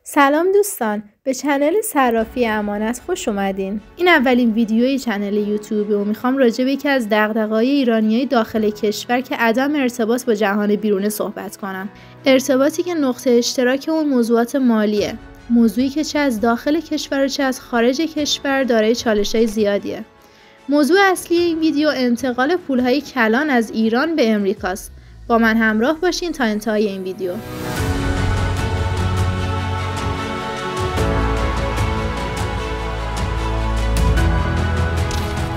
سلام دوستان، به چنل صرافی امانت خوش اومدین. این اولین ویدیوی چنل یوتیوب و میخوام راجع به یکی از دغدغه‌های ایرانیای داخل کشور که عدم ارتباط با جهان بیرون صحبت کنم. ارتباطی که نقطه اشتراک اون موضوعات مالیه. موضوعی که چه از داخل کشور و چه از خارج کشور دارای چالش‌های زیادیه. موضوع اصلی این ویدیو انتقال پولهای کلان از ایران به امریکاست. با من همراه باشین تا انتهای این ویدیو.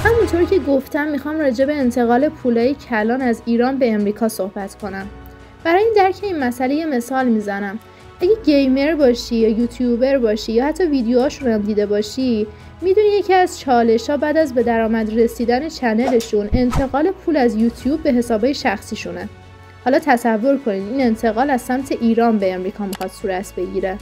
همونطور که گفتم میخوام راجع به انتقال پولای کلان از ایران به امریکا صحبت کنم. برای این درک این مسئله یه مثال میزنم. اگه گیمر باشی یا یوتیوبر باشی یا حتی ویدیوهاشون هم دیده باشی، میدونی یکی از چالش‌ها بعد از به درآمد رسیدن چنلشون انتقال پول از یوتیوب به حسابای شخصیشونه. حالا تصور کنید این انتقال از سمت ایران به امریکا میخواد صورت بگیره.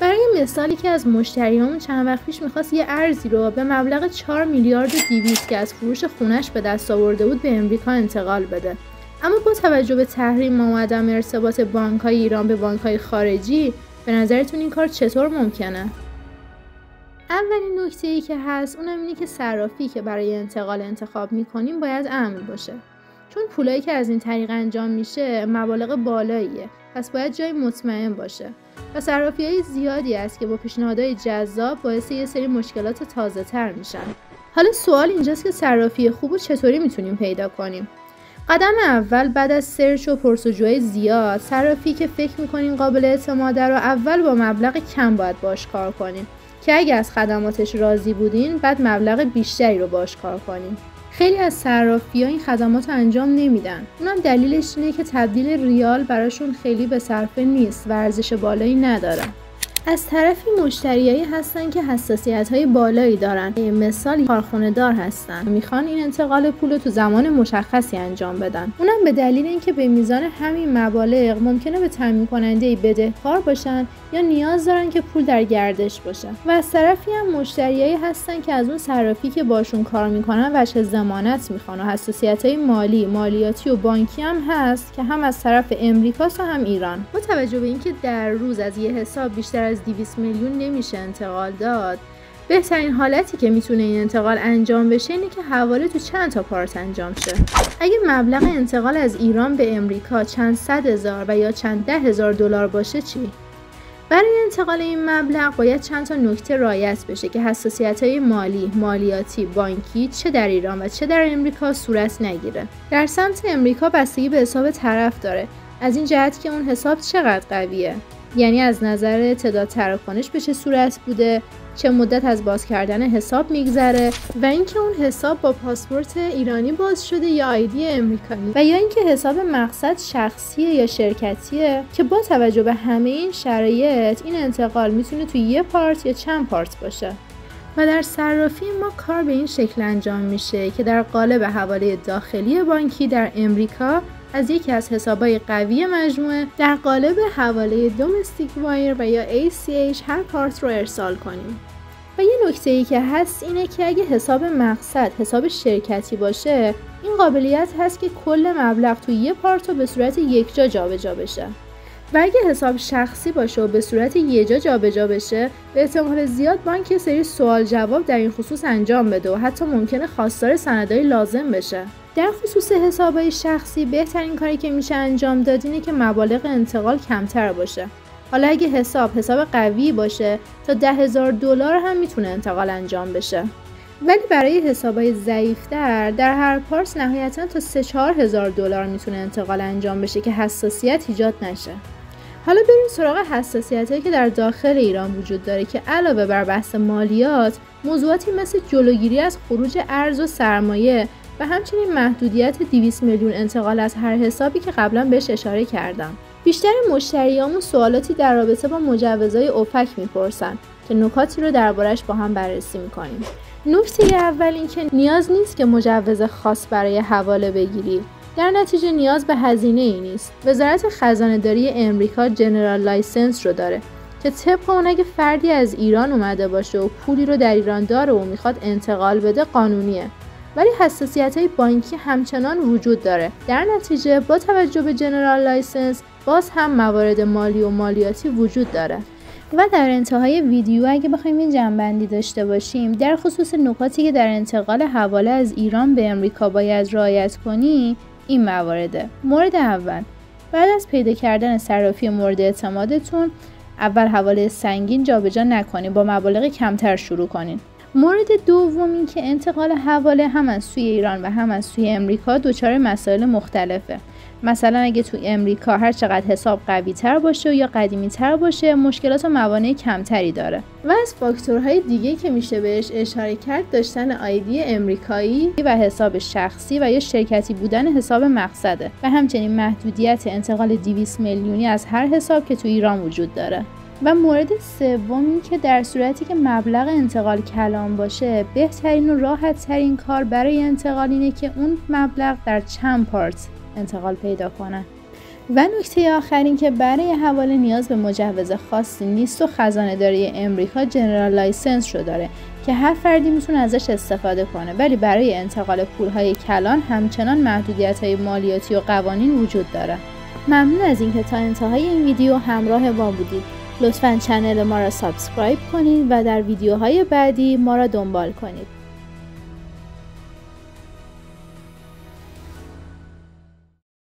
برای مثالی که از مشتریامون چند وقت پیش میخواست یه ارزی رو به مبلغ 4 میلیارد و 200 که از فروش خونش به دست آورده بود به امریکا انتقال بده. اما با توجه به تحریم و عدم ارتباط بانک‌های ایران به بانک‌های خارجی، به نظرتون این کار چطور ممکنه؟ اولین نکته‌ای که هست اونم اینه که صرافی که برای انتقال انتخاب می‌کنیم باید امن باشه. چون پولایی که از این طریق انجام میشه مبالغ بالاییه، پس باید جای مطمئن باشه. و صرافی‌های زیادی هست که با پیشنهادهای جذاب باعث یه سری مشکلات تازه‌تر میشن. حالا سوال اینجاست که صرافی خوبو چطوری میتونیم پیدا کنیم؟ قدم اول بعد از سرچ و پرسجوهای زیاد، صرافی که فکر میکنین قابل اعتماده رو اول با مبلغ کم باید باش کار کنین که اگه از خدماتش راضی بودین بعد مبلغ بیشتری رو باش کار کنین. خیلی از صرافی‌ها این خدمات رو انجام نمیدن. اونم دلیلش اینه که تبدیل ریال براشون خیلی به صرفه نیست و ارزش بالایی نداره. از طرفی مشتریایی هستن که حساسیت‌های بالایی دارن. مثال کارخونه دار هستن. میخوان این انتقال پول رو تو زمان مشخصی انجام بدن. اونم به دلیل اینکه به میزان همین مبالغ ممکنه به تامین کننده بدهکار باشن یا نیاز دارن که پول در گردش باشه. و از طرفی هم مشتریایی هستن که از اون صرافی که باشون کار میکنن وجه ضمانت میخوان و حساسیت‌های مالیاتی و بانکی هم هست که هم از طرف امریکاست و هم ایران. با توجه به اینکه در روز از یه حساب بیشتر از 200 میلیون نمیشه انتقال داد، بهترین حالتی که میتونه این انتقال انجام بشه اینه که حواله تو چند تا پارت انجام شه. اگه مبلغ انتقال از ایران به امریکا چند صد هزار و یا چند ده هزار دلار باشه چی؟ برای انتقال این مبلغ باید چند تا نکته رعایت بشه که حساسیت‌های مالیاتی، بانکی چه در ایران و چه در امریکا صورت نگیره. در سمت امریکا بستگی به حساب طرف داره، از این جهت که اون حساب چقدر قویه. یعنی از نظر تعداد تراکنش به چه صورت بوده، چه مدت از باز کردن حساب میگذره و اینکه اون حساب با پاسپورت ایرانی باز شده یا آیدی امریکایی و یا اینکه حساب مقصد شخصیه یا شرکتیه که با توجه به همه این شرایط این انتقال میتونه توی یه پارت یا چند پارت باشه. و در صرافی ما کار به این شکل انجام میشه که در قالب حواله داخلی بانکی در امریکا از یکی از حسابای قوی مجموعه در قالب حواله دومستیک وایر و یا ACH هر پارت رو ارسال کنیم. و یه نکته‌ای که هست اینه که اگه حساب مقصد حساب شرکتی باشه، این قابلیت هست که کل مبلغ توی یه پارت رو به صورت یکجا جابجا بشه. و اگه حساب شخصی باشه و به صورت یه جا جابجا بشه، به احتمال زیاد بانک یه سری سوال جواب در این خصوص انجام بده و حتی ممکنه خواستار سندهای لازم بشه. در خصوص حسابهای شخصی بهترین کاری که میشه انجام داد اینه که مبالغ انتقال کمتر باشه. حالا اگه حساب قوی باشه تا 10,000 دلار هم میتونه انتقال انجام بشه. ولی برای حسابهای ضعیف‌تر در هر پارت نهایتاً تا 3-4 هزار دلار میتونه انتقال انجام بشه که حساسیت ایجاد نشه. حالا بریم سراغ حساسیتایی که در داخل ایران وجود داره که علاوه بر بحث مالیات، موضوعاتی مثل جلوگیری از خروج ارز و سرمایه و همچنین محدودیت 200 میلیون انتقال از هر حسابی که قبلا بهش اشاره کردم. بیشتر مشتریامون سوالاتی در رابطه با مجوزهای اوپک میپرسن که نکاتی رو دربارش با هم بررسی میکنیم. نکته اول این که نیاز نیست که مجوز خاص برای حواله بگیری. در نتیجه نیاز به هزینه ای نیست. وزارت خزانه‌داری امریکا جنرال لایسنس رو داره که طبق اون اگه فردی از ایران اومده باشه و پولی رو در ایران داره و میخواد انتقال بده قانونیه. ولی حساسیت‌های بانکی همچنان وجود داره. در نتیجه با توجه به جنرال لایسنس باز هم موارد مالی و مالیاتی وجود داره. و در انتهای ویدیو اگه بخوایم این جنبندی داشته باشیم در خصوص نکاتی که در انتقال حواله از ایران به امریکا باید رعایت کنی، این موارده. مورد اول، بعد از پیدا کردن صرافی مورد اعتمادتون اول حواله سنگین جابجا نکنید، با مبالغ کمتر شروع کنین. مورد دوم این که انتقال حواله هم از سوی ایران و هم از سوی امریکا دچار مسائل مختلفه. مثلا اگه تو امریکا هر چقدر حساب قوی تر باشه یا قدیمی تر باشه مشکلات و موانع کمتری داره. و از فاکتورهای دیگه که میشه بهش اشاره کرد داشتن آیدی امریکایی و حساب شخصی و یا شرکتی بودن حساب مقصده و همچنین محدودیت انتقال 200 میلیونی از هر حساب که تو ایران وجود داره. و مورد سوم این که در صورتی که مبلغ انتقال کلان باشه بهترین و راحت ترین کار برای انتقال اینه که اون مبلغ در چند پارت انتقال پیدا کنه. و نکته آخر این که برای حواله نیاز به مجوز خاصی نیست و خزانه داری امریکا جنرال لایسنس رو داره که هر فردی میتونه ازش استفاده کنه، ولی برای انتقال پولهای کلان همچنان محدودیت‌های مالیاتی و قوانین وجود داره. ممنون از اینکه تا انتهای این ویدیو همراه ما بودید. لطفاً کانال ما را سابسکرایب کنید و در ویدیوهای بعدی ما را دنبال کنید.